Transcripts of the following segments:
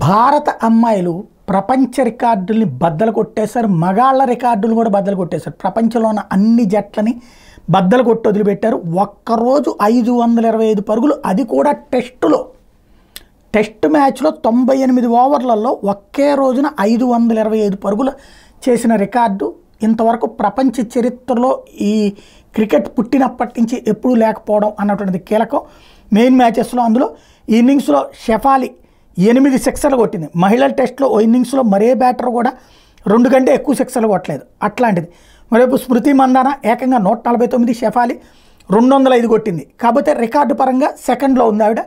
భారత అమ్మాయిలు ప్రపంచ రికార్డుల్ని బద్దలు కొట్టేశారు. మగాళ్ళ రికార్డులు కూడా బద్దలు కొట్టేశారు. ప్రపంచంలో ఉన్న అన్ని జట్లని బద్దలు కొట్టి వదిలిపెట్టారు. ఒక్కరోజు 525 పరుగులు, అది కూడా టెస్టులో. టెస్ట్ మ్యాచ్లో 98 ఓవర్లలో ఒకే రోజున 525 పరుగులు చేసిన రికార్డు ఇంతవరకు ప్రపంచ చరిత్రలో ఈ క్రికెట్ పుట్టినప్పటి నుంచి ఎప్పుడూ లేకపోవడం అన్నటువంటిది కీలకం. మెయిన్ మ్యాచెస్లో అందులో ఈ ఇన్నింగ్స్లో షెఫాలి 8 సిక్సర్లు కొట్టింది. మహిళల టెస్ట్లో ఓ ఇన్నింగ్స్లో మరే బ్యాటర్ కూడా 2 కంటే ఎక్కువ సిక్సర్లు కొట్టలేదు. అట్లాంటిది మరోవైపు స్మృతి మందాన ఏకంగా 149, షెఫాలి 205 కొట్టింది. కాకపోతే రికార్డు పరంగా సెకండ్లో ఉంది ఆవిడ.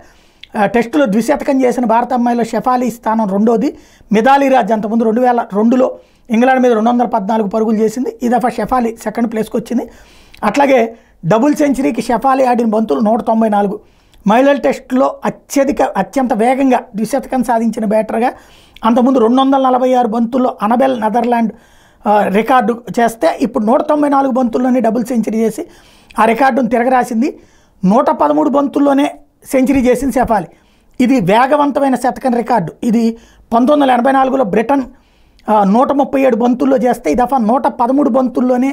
టెస్టులో ద్విశతకం చేసిన భారత అమ్మాయిలో షెఫాలి స్థానం 2వది. మిథాలీ రాజ్ అంతకుముందు 2002లో ఇంగ్లాండ్ మీద 214 పరుగులు చేసింది. ఈ దఫా షెఫాలి సెకండ్ ప్లేస్కి వచ్చింది. అట్లాగే డబుల్ సెంచరీకి షెఫాలి ఆడిన బంతులు 194. మహిళల టెస్టులో అత్యంత వేగంగా ద్విశతకం సాధించిన బ్యాటర్గా అంతకుముందు 246 బంతుల్లో అనబెల్ నెదర్లాండ్ రికార్డు చేస్తే ఇప్పుడు 194 బంతుల్లోనే డబుల్ సెంచరీ చేసి ఆ రికార్డును తిరగరాసింది. 113 బంతుల్లోనే సెంచరీ చేసింది షెఫాలి. ఇది వేగవంతమైన శతకం రికార్డు. ఇది 1984లో బ్రిటన్ 137 బంతుల్లో చేస్తే ఈ దఫా 113 బంతుల్లోనే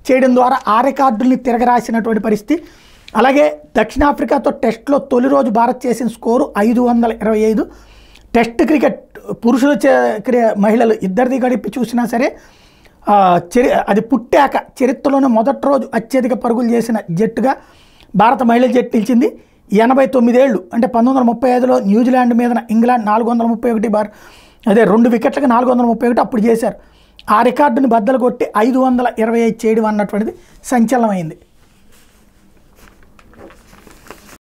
చేయడం ద్వారా ఆ రికార్డుల్ని తిరగరాసినటువంటి పరిస్థితి. అలాగే దక్షిణాఫ్రికాతో టెస్ట్లో తొలి రోజు భారత్ చేసిన స్కోరు 525. టెస్ట్ క్రికెట్ పురుషుల మహిళలు ఇద్దరిది గడిపి చూసినా సరే అది పుట్టాక చరిత్రలోనే మొదటి రోజు అత్యధిక పరుగులు చేసిన జట్టుగా భారత మహిళల జట్టు నిలిచింది. 89 ఏళ్ళు అంటే 1935లో న్యూజిలాండ్ మీద ఇంగ్లాండ్ 431 అదే 2 వికెట్లకు 431 అప్పుడు చేశారు. ఆ రికార్డుని బద్దలు కొట్టి 525 చేయడం అన్నటువంటిది సంచలనమైంది.